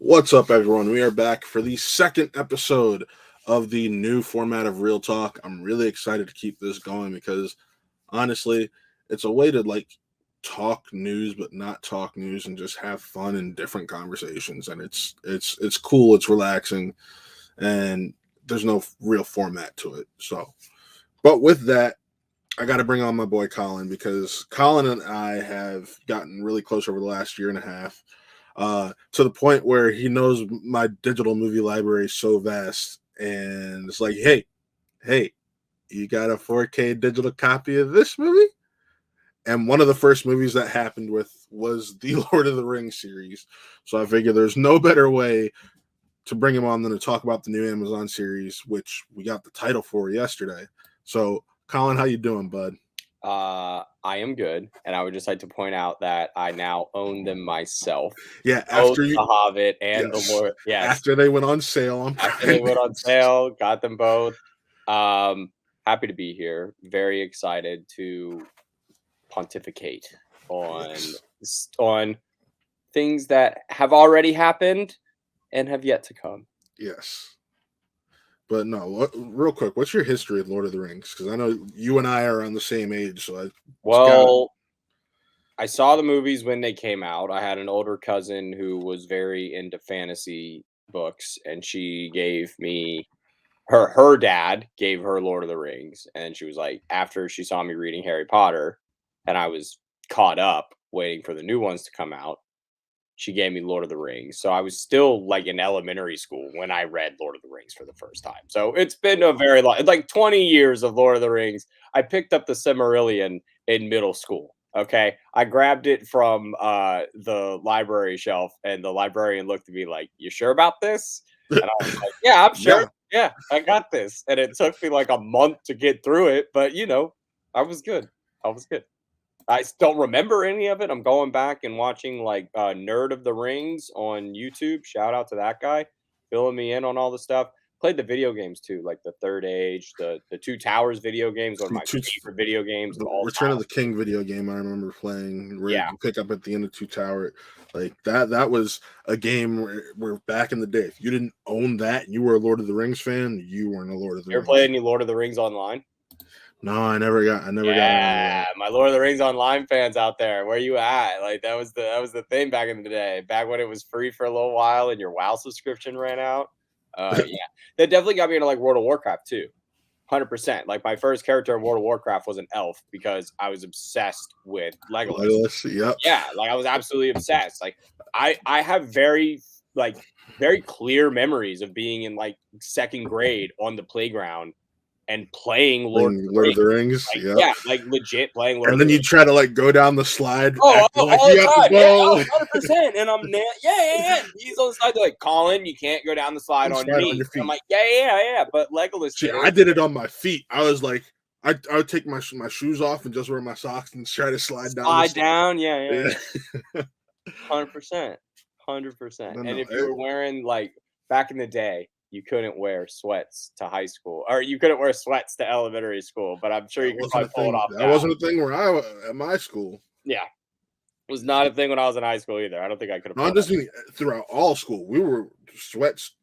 What's up, everyone? We are back for the second episode of the new format of Real Talk. I'm really excited to keep this going because honestly, it's a way to talk news but not talk news and just have fun and different conversations. And it's cool, it's relaxing, and there's no real format to it. But with that, I got to bring on my boy Colin because Colin and I have gotten really close over the last year and a half. To the point where he knows my digital movie library is so vast, and it's like, hey, you got a 4K digital copy of this movie? And one of the first movies that happened with was the Lord of the Rings series. So I figure there's no better way to bring him on than to talk about the new Amazon series, which we got the title for yesterday. So, Colin, how you doing, bud? I am good, and I would just like to point out that I now own them myself. Yeah, Both after you, the Hobbit and yes, the Lord. Yes, after they went on sale on after they went on sale, got them both. Happy to be here. Very excited to pontificate on on things that have already happened and have yet to come. Yes. But no, real quick, what's your history of Lord of the Rings? Because I know you and I are on the same age, so I saw the movies when they came out. I had an older cousin who was very into fantasy books, and she gave me her dad gave her Lord of the Rings, and she was like, after she saw me reading Harry Potter, and I was caught up waiting for the new ones to come out, she gave me Lord of the Rings. So I was still like in elementary school when I read Lord of the Rings for the first time. So it's been a very long, like 20 years of Lord of the Rings. I picked up the Silmarillion in middle school. Okay. I grabbed it from the library shelf, and the librarian looked at me like, "You sure about this?" And I was like, "Yeah, I'm sure. Yeah, I got this." And it took me like a month to get through it, but I was good. I was good. I don't remember any of it. I'm going back and watching like Nerd of the Rings on YouTube. Shout out to that guy, filling me in on all the stuff. Played the video games too, like the Third Age, the Two Towers video games, one of my favorite video games of the all Return time. of the King video game I remember playing, where Yeah. you pick up at the end of Two Tower, like that was a game where back in the day, if you didn't own that and you were a Lord of the Rings fan, you weren't a Lord of the You ever Rings played fan. any Lord of the Rings online? No, I never got around to that. My Lord of the Rings Online fans out there, where you at? Like that was the thing back in the day, back when it was free for a little while and your WoW subscription ran out. Yeah, that definitely got me into like World of Warcraft too. 100%. Like my first character in World of Warcraft was an elf because I was obsessed with Legolas. Yep. Yeah, like I was absolutely obsessed. Like I have very clear memories of being in like second grade on the playground and playing Lord Of the Rings. Like, Yep. yeah, like legit playing Lord And of the then you Rings. try to like go down the slide. All the time. Yeah, go. 100%. And I'm yeah. He's on the side. They're like, Colin, you can't go down the slide on your knees. I'm like, yeah. But Legolas See, did it. I did it on my feet. I was like, I would take my shoes off and just wear my socks and try to slide down. Slide down, yeah. 100%. 100%. And if you were wearing, like, back in the day, you couldn't wear sweats to high school, or you couldn't wear sweats to elementary school, but I'm sure you could probably pull it off. That wasn't a thing where I at my school. Yeah. It was not a thing when I was in high school either. I don't think I could have. Not just throughout all school. We were sweats,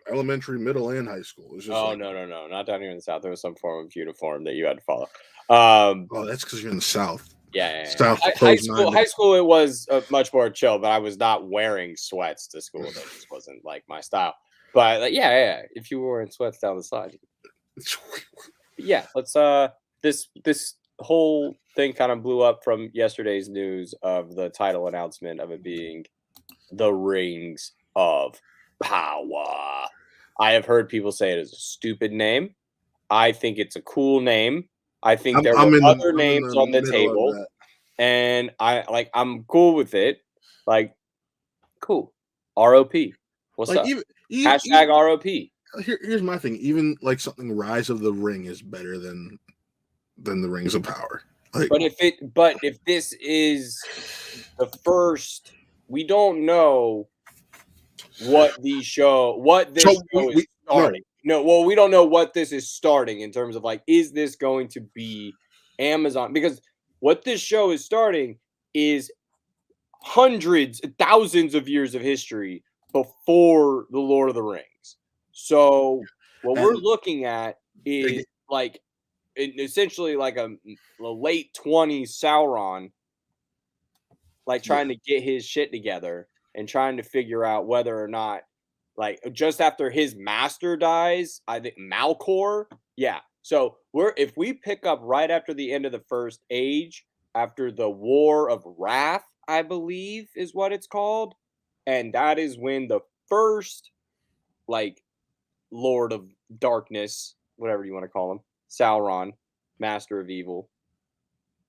elementary, middle, and high school. It was just no, not down here in the South. There was some form of uniform that you had to follow. Oh, that's because you're in the South. Yeah. South. High school, it was much more chill, but I was not wearing sweats to school. That just wasn't like my style. But like, yeah. If you were wearing sweats down the slide, yeah. Let's this whole thing kind of blew up from yesterday's news of the title announcement of it being The Rings of Power. I have heard people say it is a stupid name. I think it's a cool name. I think there were other names on the table, and I'm cool with it. Like, cool. ROP. What's up? Hashtag ROP. Here's my thing. Even like something Rise of the Ring is better than the Rings of Power. Like, but if this is the first, we don't know what this show is starting. No, we don't know what this is starting in terms of like, is this going to be Amazon? Because what this show is starting is hundreds, thousands of years of history before the Lord of the Rings. So what we're And looking at is like essentially like a late 20s Sauron, like trying to get his shit together and trying to figure out whether or not, like, just after his master dies, I think Malcor. Yeah. So if we pick up right after the end of the first age, after the War of Wrath, I believe is what it's called, and that is when the first, like, Lord of Darkness, whatever you want to call him, Sauron, Master of Evil.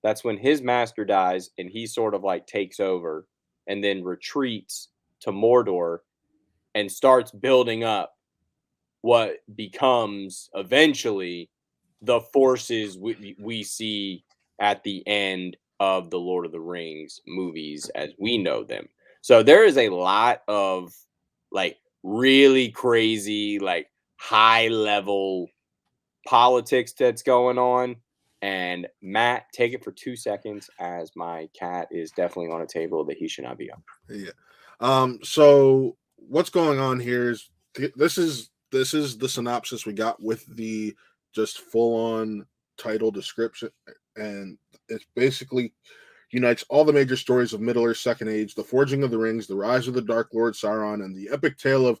That's when his master dies and he sort of like takes over and then retreats to Mordor and starts building up what becomes eventually the forces we see at the end of the Lord of the Rings movies as we know them. So there is a lot of like really crazy, like high level politics that's going on. And Matt, take it for 2 seconds as my cat is definitely on a table that he should not be on. Yeah. So what's going on here is this is the synopsis we got with the just full on title description, and it basically unites all the major stories of Middle Earth Second Age, the Forging of the Rings, the rise of the Dark Lord Sauron, and the epic tale of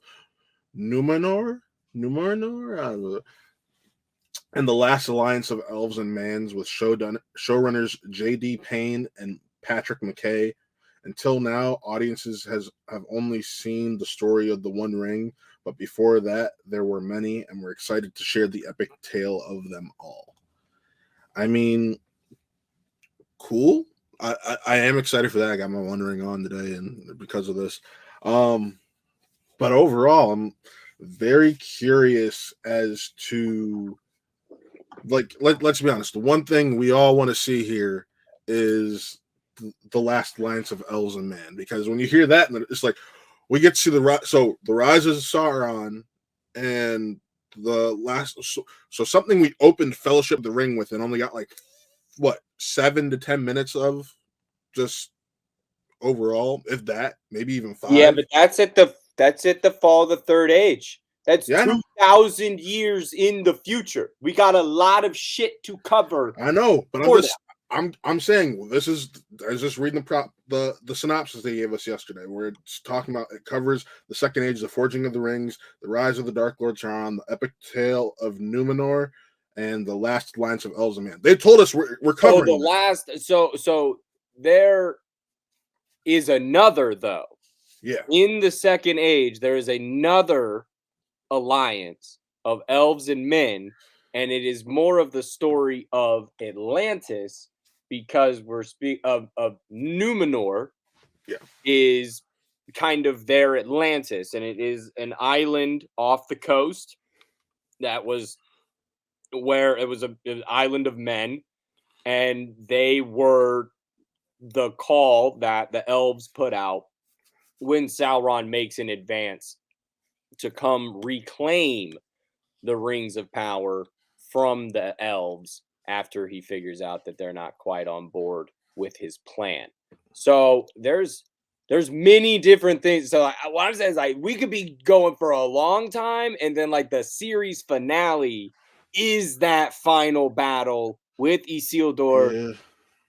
Numenor. Numenor. And the last alliance of elves and mans with showrunners J.D. Payne and Patrick McKay. Until now, audiences have only seen the story of the One Ring, but before that, there were many, and we're excited to share the epic tale of them all. I mean, cool. I am excited for that. I got my One Ring on today, and because of this, but overall, I'm very curious as to, like, let's be honest. The one thing we all want to see here is the last alliance of elves and man, because when you hear that, it's like we get to see the rise of Sauron and the last. So something we opened Fellowship of the Ring with and only got like what 7 to 10 minutes of just overall, if that, maybe even 5. Yeah, but that's at the fall of the Third Age. That's 2,000 years in the future. We got a lot of shit to cover. I know, but I'm saying this is. I was just reading the synopsis they gave us yesterday, where it's talking about, it covers the Second Age, the Forging of the Rings, the rise of the Dark Lord Sauron, the epic tale of Numenor, and the last alliance of elves and man. They told us we're covering the last. So there is another though. Yeah. In the Second Age, there is another alliance of elves and men, and it is more of the story of Atlantis, because we're of Numenor. Yeah. Is kind of their Atlantis, and it is an island off the coast that was where it was an island of men, and they were the call that the elves put out when Sauron makes an advance to come reclaim the rings of power from the elves after he figures out that they're not quite on board with his plan. So there's many different things. So what I'm saying is, like, we could be going for a long time, and then like the series finale is that final battle with Isildur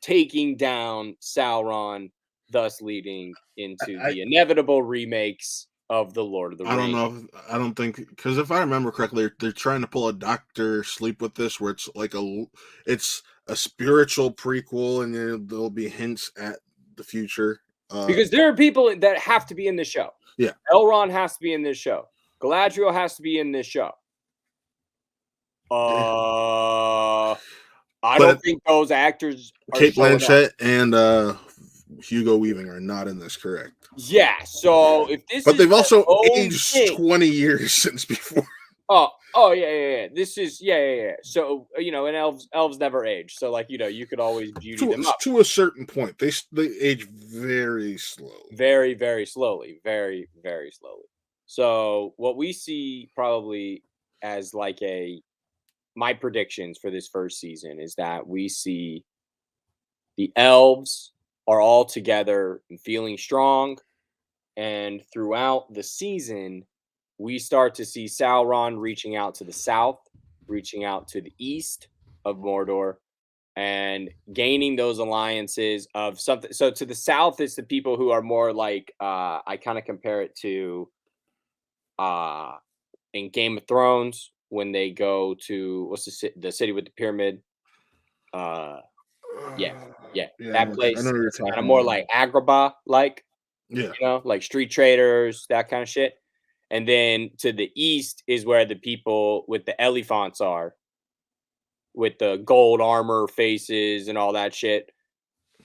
taking down Sauron, thus leading into the inevitable remakes of the Lord of the Rings. I don't know. I don't think, because if I remember correctly, they're trying to pull a Doctor Sleep with this, where it's like it's a spiritual prequel, and there'll be hints at the future. Because there are people that have to be in this show. Yeah, Elrond has to be in this show. Galadriel has to be in this show. I don't think those actors are Kate Blanchett and Hugo Weaving are not in this, correct? Yeah, so if this, but they've also aged 20 years since before. Oh yeah. This is yeah. So and elves never age. So like you could always beauty them up to a certain point. They age very slowly. Very, very slowly. Very, very slowly. So what we see probably as like my predictions for this first season is that we see the elves are all together and feeling strong. And throughout the season, we start to see Sauron reaching out to the south, reaching out to the east of Mordor, and gaining those alliances of something. So to the south is the people who are more like I kind of compare it to uh in Game of Thrones when they go to what's the city with the pyramid? Uh yeah, yeah, Yeah, that I know place. what you're It's kind of talking more about. like Agrabah, like Yeah, like street traders, that kind of shit. And then to the east is where the people with the elephants are, with the gold armor faces and all that shit.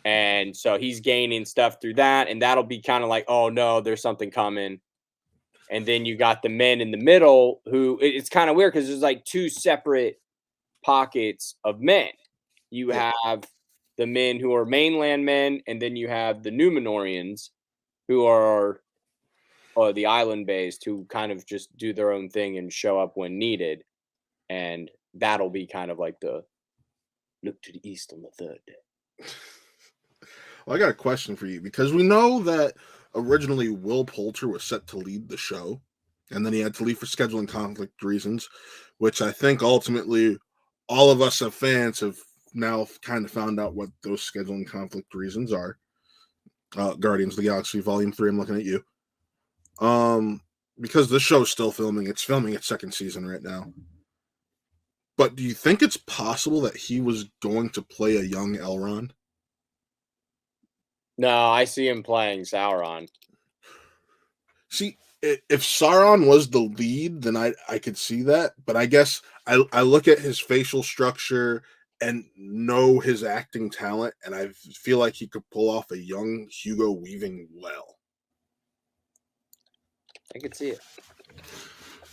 And so he's gaining stuff through that, and that'll be kind of like, oh no, there's something coming. And then you got the men in the middle who it's kind of weird because there's like two separate pockets of men. You yeah. have the men who are mainland men, and then you have the Numenorians who are the island based who kind of just do their own thing and show up when needed. And that'll be kind of like the look to the east on the third day. Well, I got a question for you because we know that originally Will Poulter was set to lead the show, and then he had to leave for scheduling conflict reasons, which I think ultimately all of us as fans have now kind of found out what those scheduling conflict reasons are. Guardians of the Galaxy Volume 3, I'm looking at you. Because this show is still filming. It's filming its second season right now. But do you think it's possible that he was going to play a young Elrond? No, I see him playing Sauron. See, if Sauron was the lead, then I could see that. But I guess I look at his facial structure and know his acting talent, and I feel like he could pull off a young Hugo Weaving well. I could see it.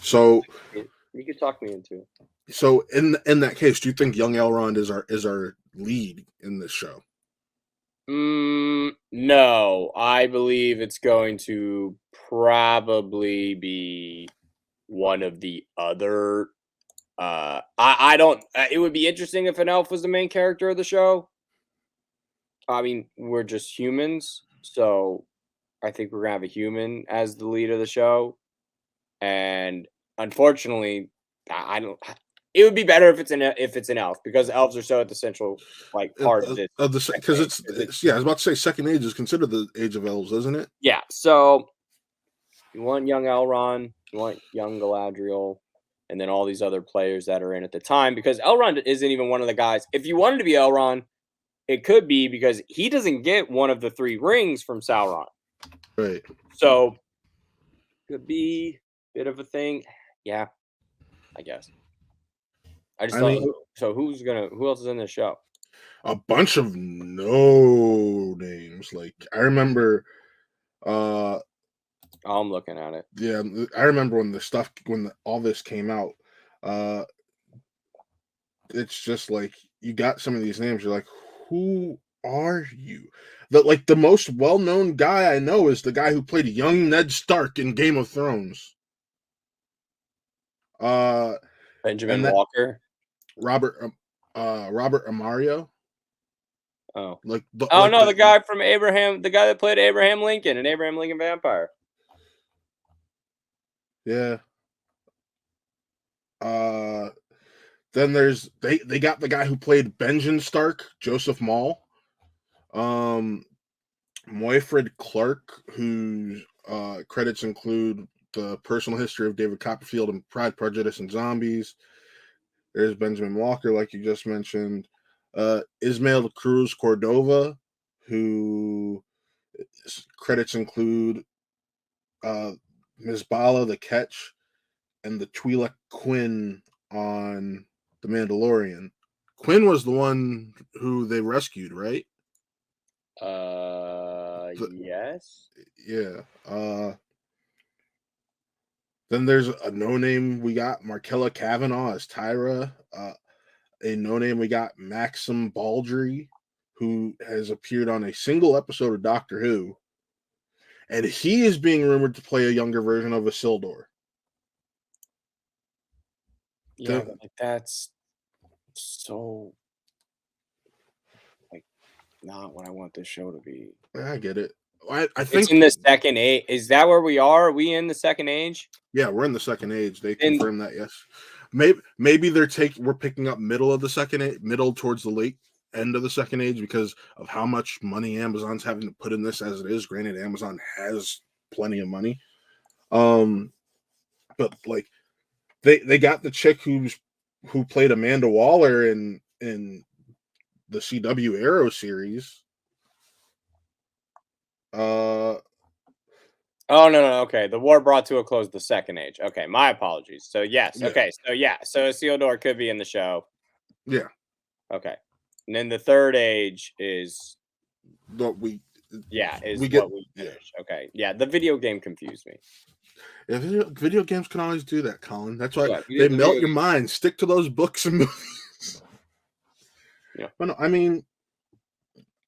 So You could talk me into it. so in that case, do you think young Elrond is our lead in this show? No, I believe it's going to probably be one of the other. I don't. It would be interesting if an elf was the main character of the show. I mean, we're just humans, so I think we're gonna have a human as the lead of the show. And unfortunately, I don't. It would be better if it's an elf because elves are so at the central part of this Of the because campaign. it's yeah, I was about to say second age is considered the age of elves, isn't it? Yeah, so you want young Elrond, you want young Galadriel, and then all these other players that are in at the time because Elrond isn't even one of the guys. If you wanted to be Elrond, it could be because he doesn't get one of the three rings from Sauron. Right. So could be a bit of a thing. Yeah, I guess. I just I thought. mean, So who else is in this show? a bunch of no names. Like I remember, uh, Oh, I'm looking at it. yeah, I remember when the stuff all this came out. Uh, it's just like you got some of these names. You're like, who are you? The most well known guy I know is the guy who played young Ned Stark in Game of Thrones. Uh, Benjamin and that Walker. Robert Amario. Oh. Like the Oh like no, the the guy that played Abraham Lincoln in Abraham Lincoln Vampire. yeah. Uh, then they got the guy who played Benjamin Stark, Joseph Mall. Um, Moyfred Clark, whose credits include the personal history of David Copperfield and Pride, Prejudice, and Zombies. There's Benjamin Walker, like you just mentioned. Ismael Cruz Cordova, who credits include Ms. Bala, the Catch, and the Twi'lek Quinn on The Mandalorian. Quinn was the one who they rescued, right? Yes. Yeah. Then there's a no name we got Markella Kavanaugh as Tyra. A no name we got Maxim Baldry, who has appeared on a single episode of Doctor Who, and he is being rumored to play a younger version of Isildur. Yeah, but that's so not what I want this show to be. I get it. I think it's in the second age. Is that where we are? Are we in the second age? Yeah, we're in the second age. They And- confirmed that, yes. Maybe we're picking up middle of the second age, middle towards the late end of the second age because of how much money Amazon's having to put in this as it is. Granted, Amazon has plenty of money. But like they got the chick who played Amanda Waller in the CW Arrow series. Oh no, okay. The war brought to a close the second age. Okay, my apologies. So yes, Yeah. okay, so Isildur could be in the show. Yeah. Okay, and then the third age is What we what we finish. Okay, yeah, the video game confused me. Yeah, video games can always do that, Colin. That's why Yeah, they melt your mind. Stick to those books and movies. Yeah, but no, I mean,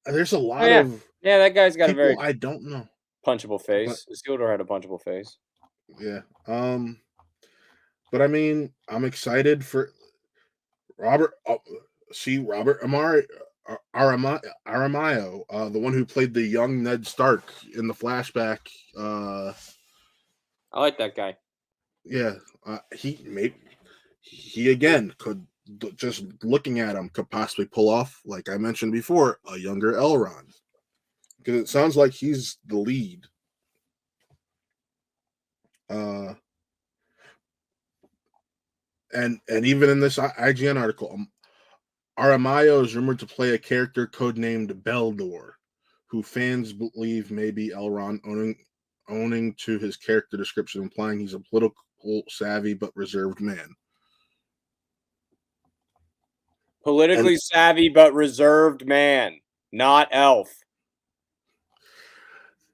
there's a lot yeah. of That guy's got a very I don't know. punchable face. Isildur had a punchable face. Yeah. But I mean, I'm excited for Robert. Robert Aramayo, the one who played the young Ned Stark in the flashback. I like that guy. Yeah, he again could just looking at him could possibly pull off, like I mentioned before, a younger Elrond, because it sounds like he's the lead. And even in this IGN article, Aramayo is rumored to play a character codenamed Baldor, who fans believe may be Elrond owning to his character description, implying he's a political savvy but reserved man. Politically savvy but reserved man, not elf.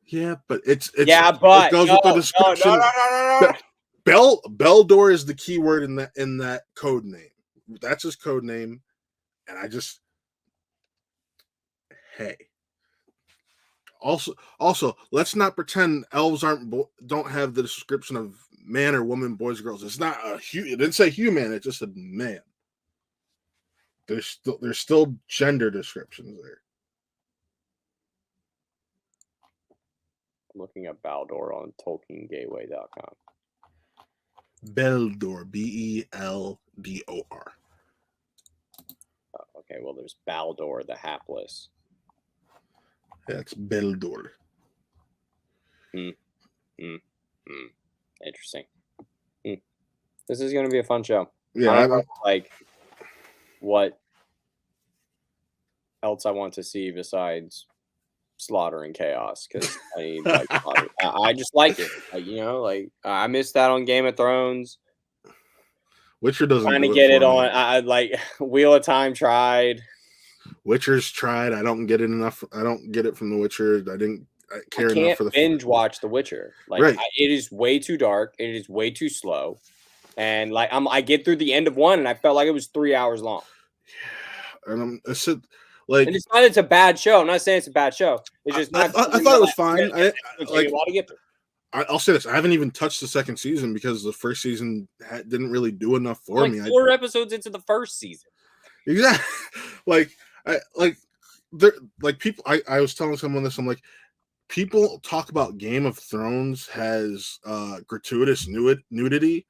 Yeah, but it goes with the description. No. Baldor is the key word in that code name. That's his code name, and hey. Also, let's not pretend elves don't have the description of man or woman, boys or girls. It's not it didn't say human. It just said man. There's still gender descriptions there. I'm looking at Baldor on TolkienGateway.com. Baldor, Beldor. Okay, well, there's Baldor the Hapless. That's Baldor. Interesting. This is going to be a fun show. Yeah, I don't know, like what else I want to see besides slaughter and chaos, because I just like it. I missed that on Game of Thrones. Witcher doesn't trying to get it on. I like Wheel of Time tried. Witcher's tried. I don't get it enough. I don't get it from The Witcher. I can't enough for the binge watch The Witcher. It is way too dark. It is way too slow. And I get through the end of one, and I felt like it was 3 hours long. Yeah, and I said, and it's not. It's a bad show. I'm not saying it's a bad show. It's just I thought it was fine. I'll say this: I haven't even touched the second season because the first season didn't really do enough for me. 4 episodes into the first season. Exactly. People. I was telling someone this. I'm like, people talk about Game of Thrones has gratuitous nudity.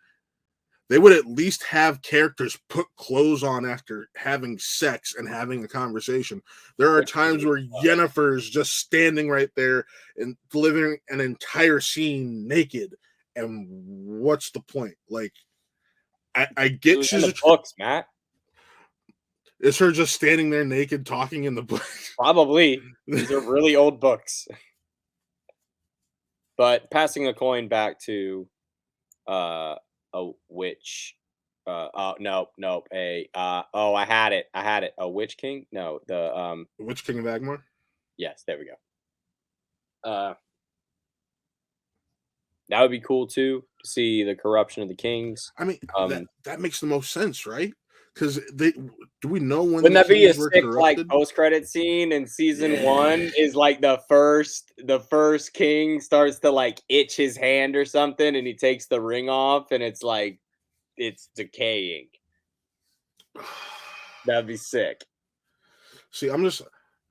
They would at least have characters put clothes on after having sex and having a conversation. There are times where Yennefer's just standing right there and delivering an entire scene naked. And what's the point? Like, I get she's in the books, Matt. Is her just standing there naked talking in the book? Probably. These are really old books. But passing the coin back to a witch. Nope. I had it. A Witch King? No, the Witch King of Agmar? Yes, there we go. That would be cool too, to see the corruption of the kings. I mean, that makes the most sense, right? Because do we know when? Wouldn't that be a sick post-credit scene in season 1? Is the first king starts to itch his hand or something, and he takes the ring off, and it's decaying. That'd be sick. See,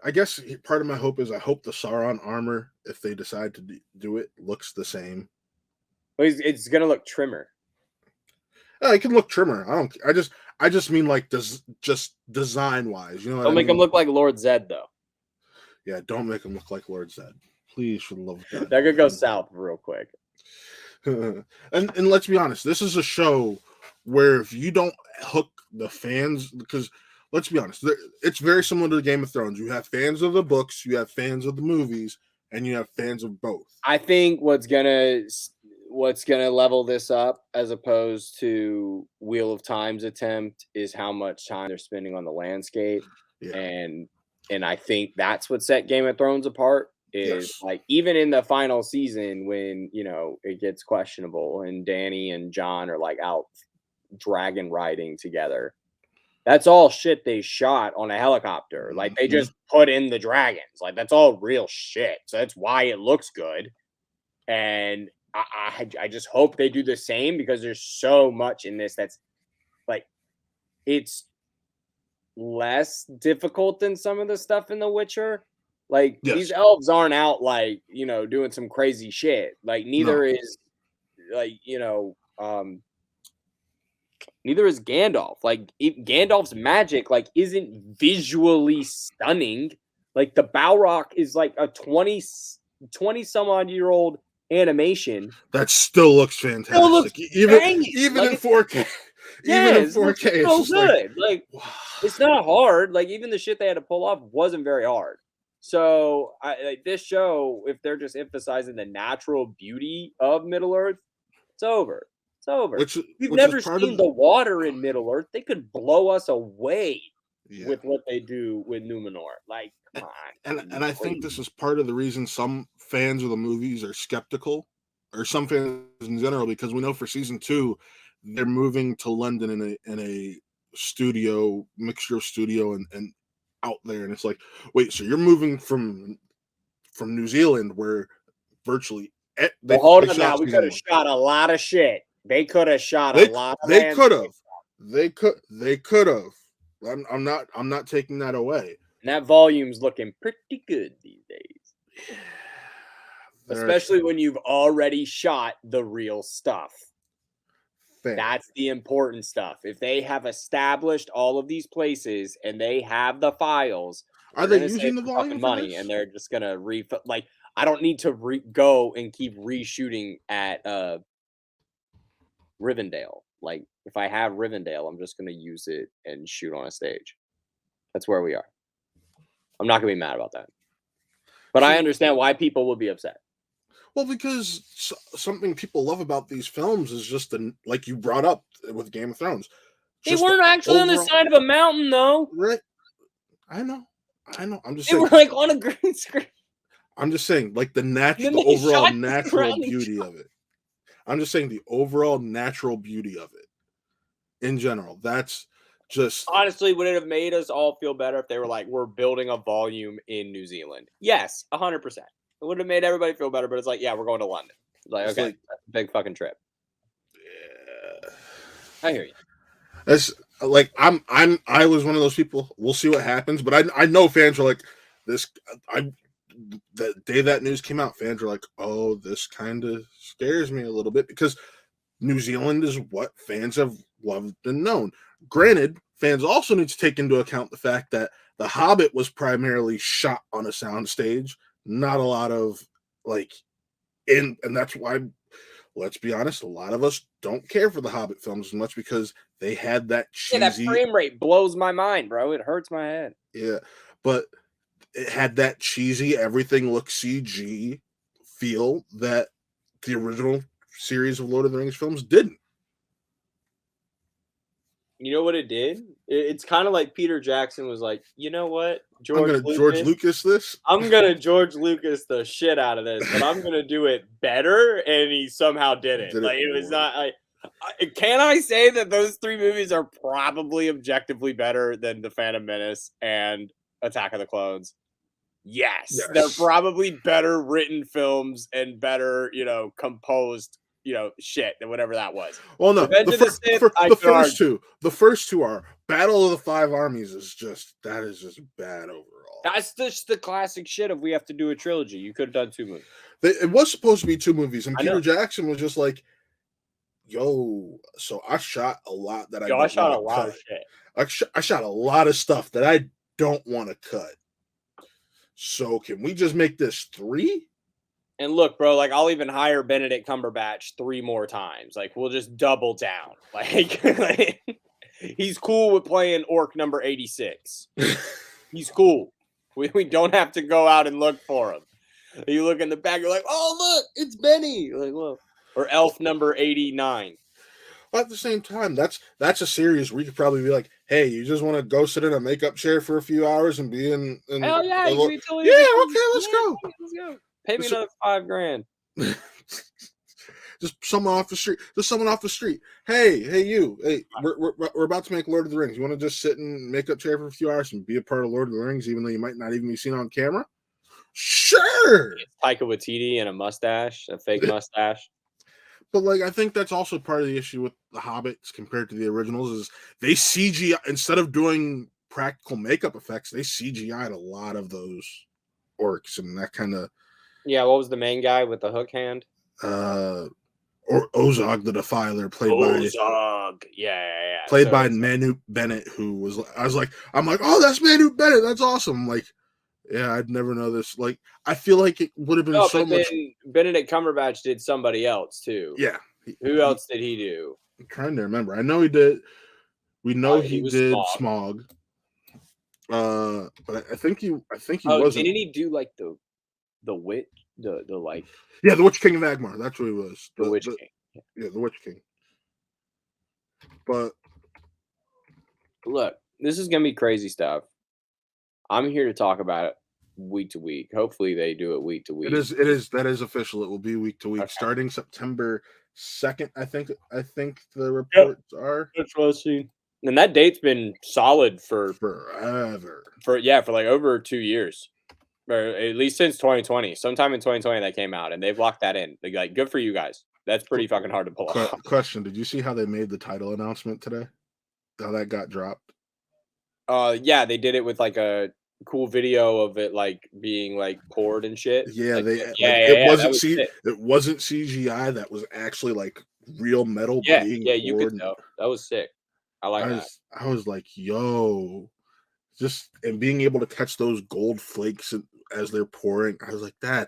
I guess part of my hope is I hope the Sauron armor, if they decide to do it, looks the same. But it's gonna look trimmer. It can look trimmer. I just mean like just design wise. You know what Don't I make mean? him look like Lord Zed though. Yeah, don't make him look like Lord Zed. Please, for the love of God. That could go south real quick. and let's be honest, this is a show where if you don't hook the fans, because let's be honest, it's very similar to Game of Thrones. You have fans of the books, you have fans of the movies, and you have fans of both. I think what's gonna level this up, as opposed to Wheel of Time's attempt, is how much time they're spending on the landscape, Yeah. and I think that's what set Game of Thrones apart. Is Yes. like even in the final season when it gets questionable and Danny and John are like out dragon riding together. That's all shit they shot on a helicopter. Like they just put in the dragons. Like that's all real shit. So that's why it looks good. And I just hope they do the same because there's so much in this that's like it's less difficult than some of the stuff in The Witcher. Like these elves aren't out like doing some crazy shit. Like neither is neither is Gandalf. Like Gandalf's magic like isn't visually stunning. Like the Balrog is like a 20 some odd year old animation that still looks fantastic. Still looks even like in 4K. Yeah, even in 4K, it's so good. Like it's not hard. Like even the shit they had to pull off wasn't very hard. So like this show, if they're just emphasizing the natural beauty of Middle Earth, it's over. It's over. We've never seen the water in Middle Earth. They could blow us away with what they do with Numenor. Like, come on. And I think this is part of the reason some fans of the movies are skeptical, or some fans in general, because we know for season 2 they're moving to London in a studio, mixture of studio and out there, and it's like, wait, so you're moving from New Zealand where virtually hold on now. We could have shot a lot of shit. They could have shot a lot of They could have. I'm not taking that away. And that volume's looking pretty good these days. Especially when you've already shot the real stuff. That's the important stuff. If they have established all of these places and they have the files, are they using the volume money and they're just gonna like I don't need to go and keep reshooting at Rivendell. Like if I have Rivendell, I'm just gonna use it and shoot on a stage. That's where we are. I'm not gonna be mad about that. But I understand why people would be upset. Well, because something people love about these films is just like you brought up with Game of Thrones. They weren't actually on the side of a mountain, though. Right? I know. I'm just saying. They were like on a green screen. I'm just saying, like the overall natural beauty of it. I'm just saying the overall natural beauty of it in general. That's just honestly, would it have made us all feel better if they were like, we're building a volume in New Zealand? Yes, 100%. It would have made everybody feel better, but it's like, yeah, we're going to London. It's like, okay, that's a big fucking trip. Yeah, I hear you. That's like I was one of those people. We'll see what happens, but I know fans are like this. The day that news came out, fans were like, "Oh, this kind of scares me a little bit," because New Zealand is what fans have loved and known. Granted, fans also need to take into account the fact that The Hobbit was primarily shot on a soundstage. Not a lot of and that's why, let's be honest, a lot of us don't care for the Hobbit films as much because they had that cheesy. Yeah, that frame rate blows my mind, bro. It hurts my head. Yeah, but it had that cheesy, everything looks CG feel that the original series of Lord of the Rings films didn't. You know what it did? It's kind of like Peter Jackson was like, you know what, George Lucas this. I'm gonna George Lucas the shit out of this, but I'm gonna do it better, and he somehow did it. It was not like. Can I say that those 3 movies are probably objectively better than The Phantom Menace and Attack of the Clones? Yes. They're probably better written films and better, composed, shit than whatever that was. Well, no, the first two are Battle of the Five Armies is just bad overall. That's just the classic shit of we have to do a trilogy. You could have done 2 movies. It was supposed to be 2 movies, and I Peter know. Jackson was just like, "Yo, so I shot a lot that I Yo, I don't shot a want to lot cut. of shit. I shot a lot of stuff that I don't want to cut. So can we just make this 3?" And look, bro, like I'll even hire Benedict Cumberbatch 3 more times. Like we'll just double down. Like he's cool with playing orc number 86. He's cool. We don't have to go out and look for him. You look in the back, you're like, oh look, it's Benny. You're like, whoa. Or elf number 89. But at the same time, that's a series where you could probably be like, "Hey, you just want to go sit in a makeup chair for a few hours and be in Hell yeah, yeah, you totally okay, let's go. Let's go. Pay me another $5,000. Just someone off the street. Just someone off the street. Hey, you. Hey, we're about to make Lord of the Rings. You want to just sit in makeup chair for a few hours and be a part of Lord of the Rings, even though you might not even be seen on camera? Sure. It's Taika Waititi and a mustache, a fake mustache. But like, I think that's also part of the issue with the Hobbits compared to the originals is they CGI instead of doing practical makeup effects, they CGI'd a lot of those orcs and that kind of. Yeah, what was the main guy with the hook hand? Or Ozog the Defiler, played by Manute Bennett, who was I'm like, oh, that's Manute Bennett, that's awesome. I'm like, yeah, I'd never know this. Like, I feel like it would have been so much. Benedict Cumberbatch did somebody else too. Yeah. Who else did he do? I'm trying to remember. I know he did. We know he did Smog. But I think he wasn't. Didn't he do like the witch, the like? Yeah, the Witch King of Agmar. That's what he was. The Witch King. Yeah, the Witch King. But look, this is gonna be crazy stuff. I'm here to talk about it week to week. Hopefully, they do it week to week. It is. That is official. It will be week to week, starting September 2nd. I think the reports are. That's what I've seen. And that date's been solid for forever. For like over 2 years, or at least since 2020. Sometime in 2020 that came out, and they've locked that in. Like, good for you guys. That's pretty fucking hard to pull off. Question: did you see how they made the title announcement today? How that got dropped? Yeah, they did it with like a cool video of it like being like poured and shit. Yeah, it wasn't CGI. That was actually like real metal. Being poured. You could tell. That was sick. I was like, yo, just and being able to catch those gold flakes as they're pouring. I was like, I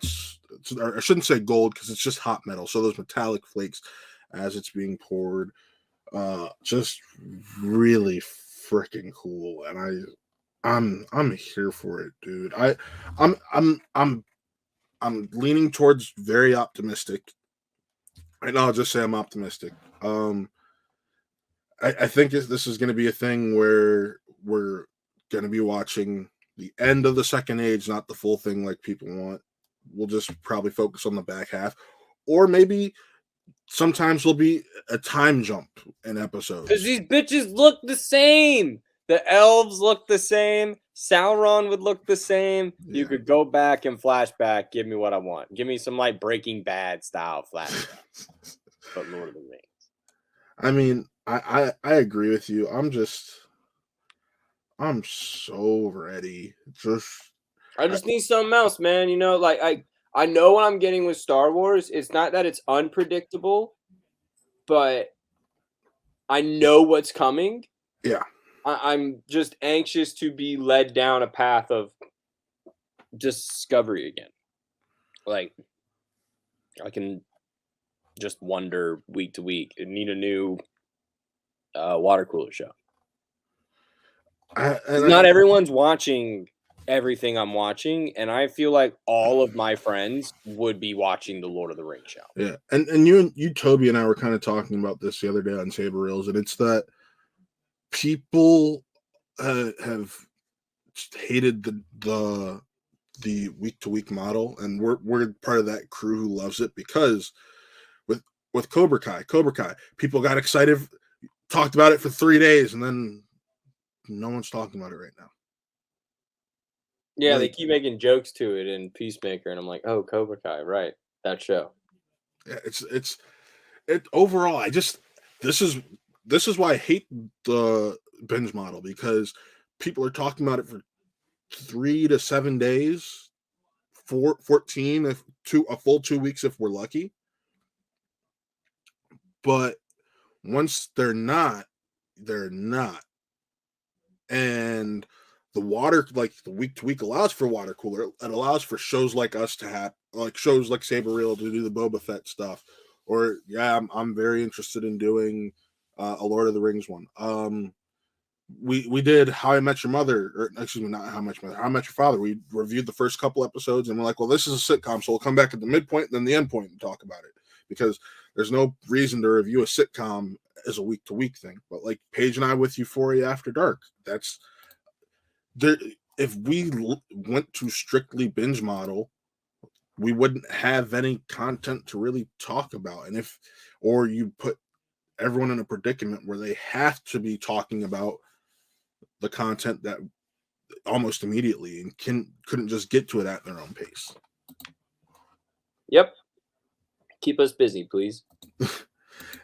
shouldn't say gold because it's just hot metal. So those metallic flakes as it's being poured, just really freaking cool. And I'm here for it, dude. I'm leaning towards very optimistic. Right now, I'll just say I'm optimistic. I think this is going to be a thing where we're going to be watching the end of the Second Age, not the full thing like people want. We'll just probably focus on the back half, or maybe sometimes there'll be a time jump in episodes. Because these bitches look the same. The elves look the same. Sauron would look the same. Yeah. You could go back and flashback. Give me what I want. Give me some like Breaking Bad style flashback. But Lord of the Rings. I mean, I agree with you. I'm so ready. I just need something else, man. You know, like I know what I'm getting with Star Wars. It's not that it's unpredictable, but I know what's coming. Yeah. I'm just anxious to be led down a path of discovery again. Like, I can just wonder week to week. I need a new water cooler show. Not everyone's watching everything I'm watching, and I feel like all of my friends would be watching the Lord of the Rings show. Yeah, and you, Toby, and I were kind of talking about this the other day on Saber Reels, and it's that people have hated the week to week model, and we're part of that crew who loves it because with Cobra Kai, people got excited, talked about it for 3 days, and then no one's talking about it right now. Yeah, they keep making jokes to it in Peacemaker, and I'm like, oh, Cobra Kai, right? That show. Yeah, it overall. This is why I hate the binge model, because people are talking about it for 3 to 7 days, 14 if a full 2 weeks if we're lucky. But once they're not, they're not. And the water, like the week to week, allows for water cooler. It allows for shows like us to have, like shows like Saber Reel to do the Boba Fett stuff. Or I'm very interested in doing a Lord of the Rings one. We did How I Met Your Mother, or excuse me, not How I Met Your Mother, How I Met Your Father. We reviewed the first couple episodes, and we're like, well, this is a sitcom, so we'll come back at the midpoint, then the end point, and talk about it, because there's no reason to review a sitcom as a week to week thing. But like Paige and I with Euphoria After Dark, that's there. If we went to strictly binge model, we wouldn't have any content to really talk about, and or you put everyone in a predicament where they have to be talking about the content that almost immediately and couldn't just get to it at their own pace. Yep. Keep us busy, please.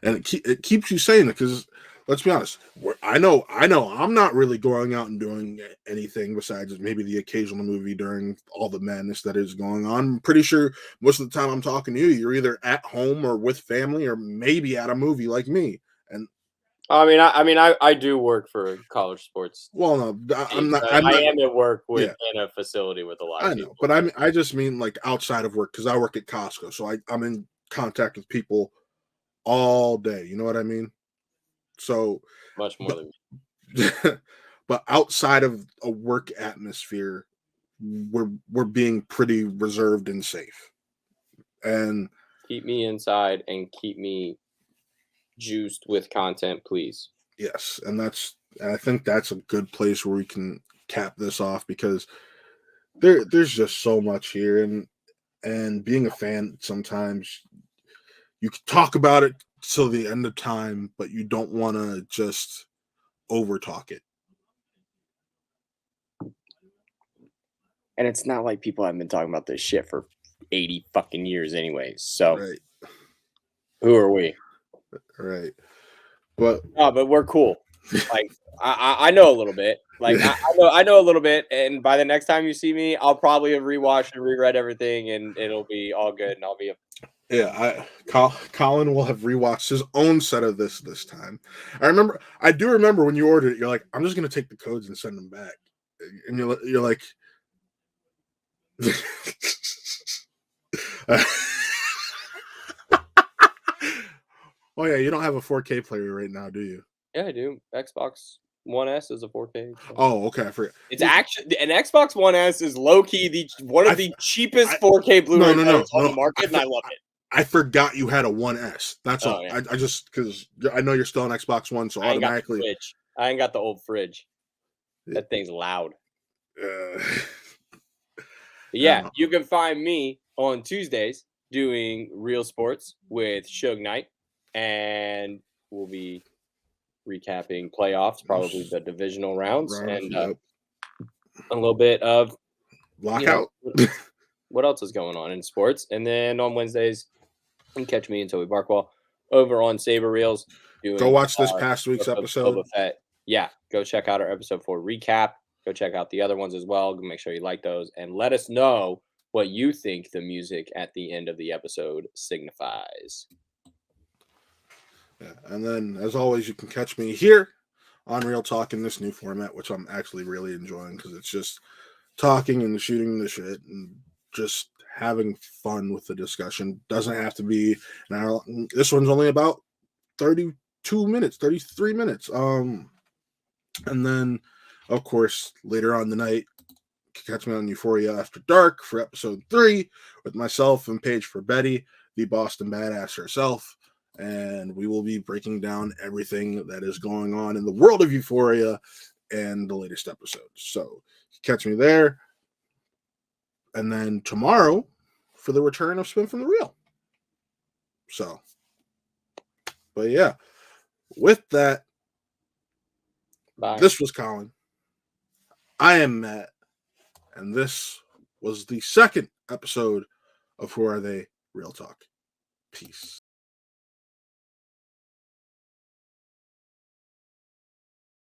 And it keeps you saying it, because let's be honest, I know I'm not really going out and doing anything besides maybe the occasional movie during all the madness that is going on. I'm pretty sure most of the time I'm talking to you, you're either at home or with family or maybe at a movie like me. And I do work for college sports. well, no, I'm not. I am at work in a facility with a lot of people. people. I know, but I just mean like outside of work, because I work at Costco, so I'm in contact with people all day. You know what I mean? So much more than but outside of a work atmosphere, we're being pretty reserved and safe. And keep me inside and keep me juiced with content, please. Yes, and I think that's a good place where we can cap this off, because there's just so much here, and being a fan, sometimes you can talk about it till the end of time, but you don't want to just over talk it. And it's not like people haven't been talking about this shit for 80 fucking years anyways. So right. Who are we? Right. But we're cool. Like I know a little bit. Like I know a little bit, and by the next time you see me, I'll probably have rewatched and reread everything, and it'll be all good, and I'll be Colin will have rewatched his own set of this time. I do remember when you ordered it, you're like, I'm just gonna take the codes and send them back, and you're like, oh yeah, you don't have a 4K player right now, do you? Yeah, I do. Xbox One S is a 4K. So. Oh, okay, I forgot. It's actually an Xbox One S is low key one of the cheapest 4K Blu-ray players on the market, and I love it. I forgot you had a 1S. That's all. Yeah. I just, because I know you're still on Xbox One, so automatically. I ain't got the old fridge. That thing's loud. Yeah, you can find me on Tuesdays doing Real Sports with Suge Knight, and we'll be recapping playoffs, probably the divisional rounds, and a little bit of lockout. What else is going on in sports? And then on Wednesdays, you can catch me and Toby Barkwell over on Saber Reels. Go watch this past week's episode. Boba Fett. Yeah, go check out our episode 4 recap. Go check out the other ones as well. Make sure you like those, and let us know what you think the music at the end of the episode signifies. Yeah, and then as always, you can catch me here on Real Talk in this new format, which I'm actually really enjoying, because it's just talking and shooting the shit and just having fun with the discussion. Doesn't have to be an hour. This one's only about 32 minutes, 33 minutes. And then, of course, later on the night, catch me on Euphoria After Dark for episode 3 with myself and Paige for Betty, the Boston badass herself. And we will be breaking down everything that is going on in the world of Euphoria and the latest episodes. So catch me there. And then tomorrow for the return of Spin from the Reel. So, but yeah, with that, bye. This was Colin. I am Matt. And this was the second episode of Who Are They? Real Talk. Peace.